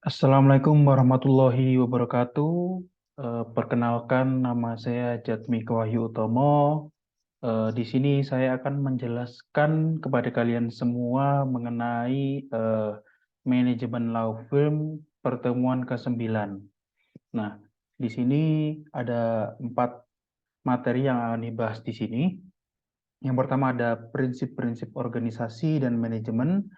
Assalamualaikum warahmatullahi wabarakatuh. Perkenalkan, nama saya Jatmiko Wahyu Utomo. Di sini saya akan menjelaskan kepada kalian semua mengenai manajemen law firm pertemuan ke-9. Nah, di sini ada 4 materi yang akan dibahas di sini. Yang pertama ada prinsip-prinsip organisasi dan manajemen,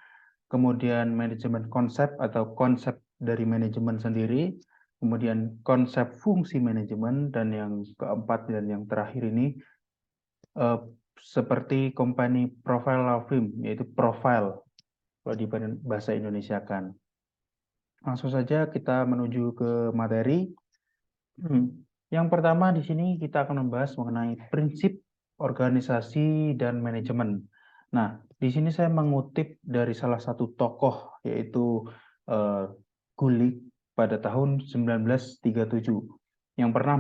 kemudian manajemen konsep atau konsep dari manajemen sendiri, kemudian konsep fungsi manajemen, dan yang keempat dan yang terakhir ini eh, seperti company profile law firm, yaitu profile kalau di bahasa Indonesia kan. Langsung saja kita menuju ke materi. Yang pertama di sini kita akan membahas mengenai prinsip organisasi dan manajemen. Nah, di sini saya mengutip dari salah satu tokoh yaitu eh, Gulick pada tahun 1937 yang pernah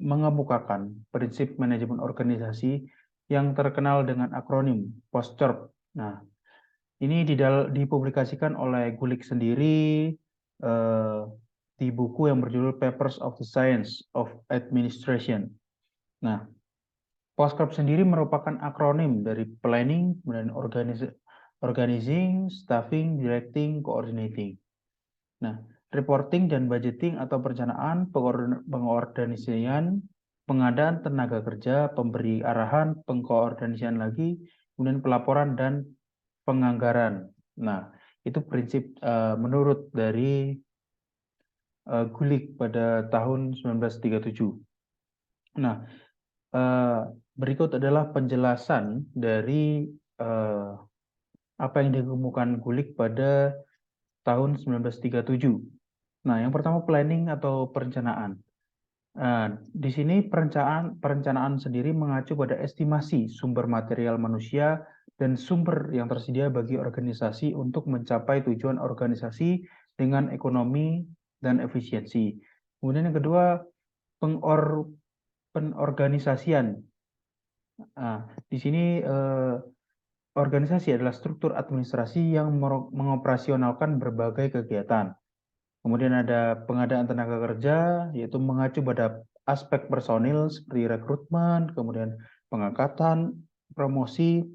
mengemukakan prinsip manajemen organisasi yang terkenal dengan akronim POSCORP. Nah, ini dipublikasikan oleh Gulick sendiri eh, di buku yang berjudul Papers of the Science of Administration. Nah, POSCORP sendiri merupakan akronim dari Planning, kemudian Organizing, Staffing, Directing, Coordinating. Nah, reporting dan budgeting atau perencanaan, pengorganisasian, pengadaan tenaga kerja, pemberi arahan, pengkoordinasian lagi, kemudian pelaporan dan penganggaran. Nah, itu prinsip menurut dari Gulick pada tahun 1937. Nah, berikut adalah penjelasan dari apa yang dikemukakan Gulick pada tahun 1937. Nah, yang pertama planning atau perencanaan. Di sini perencanaan sendiri mengacu pada estimasi sumber material manusia dan sumber yang tersedia bagi organisasi untuk mencapai tujuan organisasi dengan ekonomi dan efisiensi. Kemudian yang kedua, penorganisasian. Di sini organisasi adalah struktur administrasi yang mengoperasionalkan berbagai kegiatan. Kemudian ada pengadaan tenaga kerja, yaitu mengacu pada aspek personil seperti rekrutmen, kemudian pengangkatan, promosi,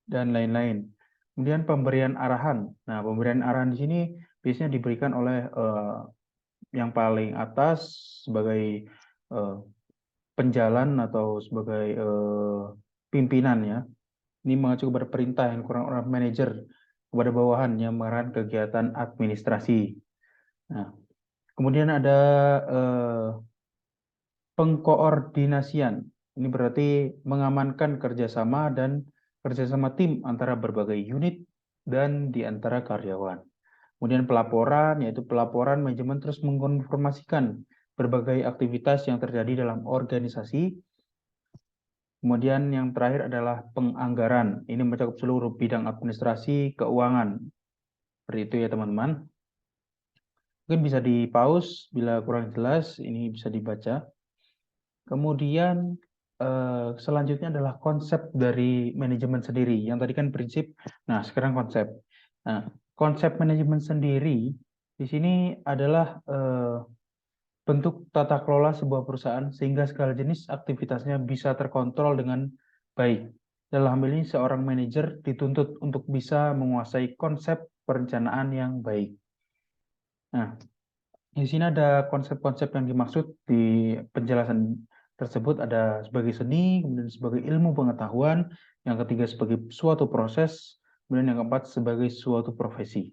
dan lain-lain. Kemudian pemberian arahan. Nah, pemberian arahan di sini biasanya diberikan oleh yang paling atas sebagai penjalan atau sebagai pimpinan ya. Ini mengacu kepada perintah yang kurang orang manajer kepada bawahan yang mengarahkan kegiatan administrasi. Nah, kemudian ada pengkoordinasian. Ini berarti mengamankan kerjasama dan kerjasama tim antara berbagai unit dan di antara karyawan. Kemudian pelaporan, yaitu pelaporan manajemen terus menginformasikan berbagai aktivitas yang terjadi dalam organisasi. Kemudian yang terakhir adalah penganggaran. Ini mencakup seluruh bidang administrasi, keuangan. Seperti itu ya teman-teman. Mungkin bisa di pause bila kurang jelas, ini bisa dibaca. Kemudian selanjutnya adalah konsep dari manajemen sendiri. Yang tadi kan prinsip, nah sekarang konsep. Nah, konsep manajemen sendiri di sini adalah bentuk tata kelola sebuah perusahaan sehingga segala jenis aktivitasnya bisa terkontrol dengan baik. Dalam hal ini seorang manajer dituntut untuk bisa menguasai konsep perencanaan yang baik. Nah, di sini ada konsep-konsep yang dimaksud di penjelasan tersebut, ada sebagai seni, kemudian sebagai ilmu pengetahuan, yang ketiga sebagai suatu proses, kemudian yang keempat sebagai suatu profesi.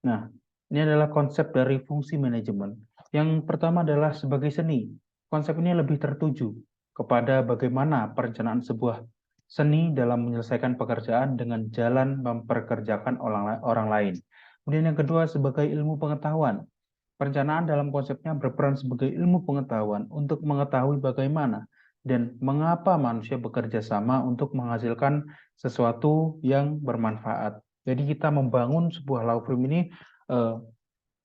Nah, ini adalah konsep dari fungsi manajemen. Yang pertama adalah sebagai seni. Konsep ini lebih tertuju kepada bagaimana perencanaan sebuah seni dalam menyelesaikan pekerjaan dengan jalan memperkerjakan orang lain. Kemudian yang kedua sebagai ilmu pengetahuan. Perencanaan dalam konsepnya berperan sebagai ilmu pengetahuan untuk mengetahui bagaimana dan mengapa manusia bekerja sama untuk menghasilkan sesuatu yang bermanfaat. Jadi kita membangun sebuah law firm ini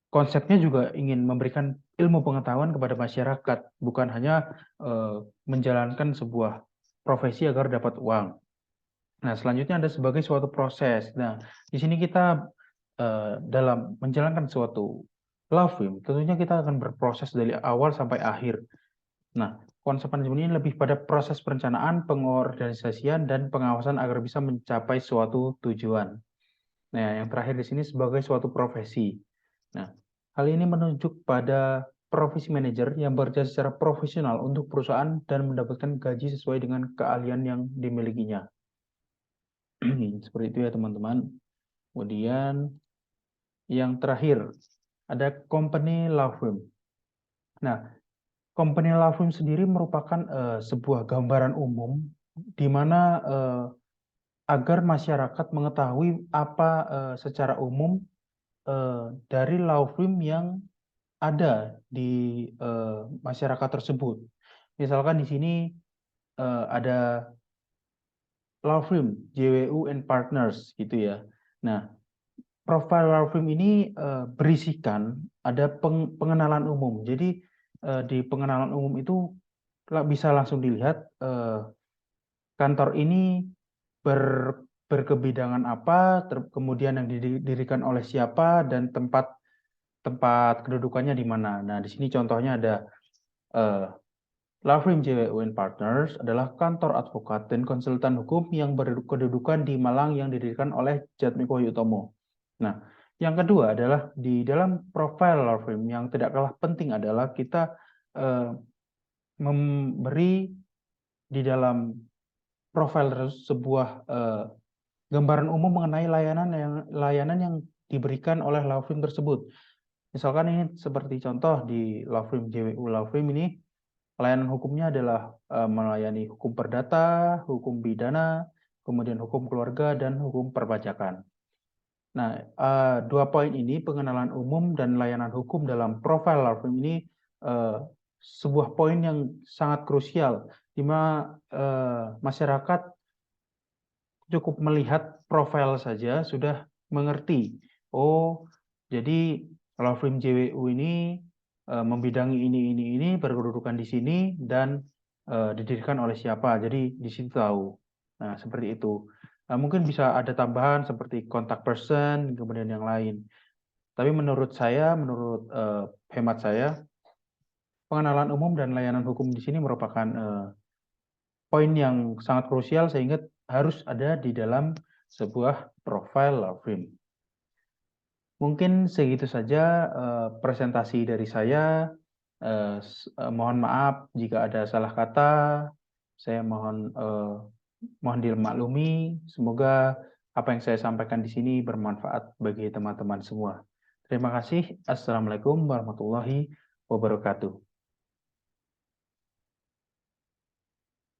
konsepnya juga ingin memberikan ilmu pengetahuan kepada masyarakat, bukan hanya menjalankan sebuah profesi agar dapat uang. Nah, selanjutnya ada sebagai suatu proses. Nah, di sini kita dalam menjalankan suatu law firm, tentunya kita akan berproses dari awal sampai akhir. Nah, konsep manajemen ini lebih pada proses perencanaan, pengorganisasian, dan pengawasan agar bisa mencapai suatu tujuan. Nah, yang terakhir di sini sebagai suatu profesi. Nah, hal ini menunjuk pada profesi manajer yang bekerja secara profesional untuk perusahaan dan mendapatkan gaji sesuai dengan keahlian yang dimilikinya. Seperti itu ya teman-teman. Kemudian yang terakhir ada company law firm. Nah, company law firm sendiri merupakan sebuah gambaran umum di mana agar masyarakat mengetahui apa secara umum dari law firm yang ada di masyarakat tersebut. Misalkan di sini ada law firm JWU and Partners gitu ya. Nah, profil law firm ini berisikan ada pengenalan umum. Jadi di pengenalan umum itu bisa langsung dilihat kantor ini berkebidangan apa, kemudian yang didirikan oleh siapa dan tempat kedudukannya di mana. Nah, di sini contohnya ada law firm JWN Partners adalah kantor advokat dan konsultan hukum yang berkedudukan di Malang yang didirikan oleh Jatmiko Yutomo. Nah, yang kedua adalah di dalam profil law firm yang tidak kalah penting adalah kita memberi di dalam profil sebuah gambaran umum mengenai layanan yang diberikan oleh law firm tersebut. Misalkan ini seperti contoh di law firm JWU law firm ini, layanan hukumnya adalah melayani hukum perdata, hukum pidana, kemudian hukum keluarga, dan hukum perpajakan. Nah, dua poin ini, pengenalan umum dan layanan hukum dalam profil law firm ini sebuah poin yang sangat krusial, di mana masyarakat cukup melihat profil saja sudah mengerti. Oh, jadi law firm JWU ini membidangi ini, berkedudukan di sini dan didirikan oleh siapa. Jadi di situ tahu. Nah, seperti itu. Mungkin bisa ada tambahan seperti contact person, kemudian yang lain. Tapi menurut saya, menurut hemat saya, pengenalan umum dan layanan hukum di sini merupakan poin yang sangat krusial sehingga harus ada di dalam sebuah profil law firm. Mungkin segitu saja presentasi dari saya. Mohon maaf jika ada salah kata. Saya mohon dimaklumi. Semoga apa yang saya sampaikan di sini bermanfaat bagi teman-teman semua. Terima kasih. Assalamualaikum warahmatullahi wabarakatuh.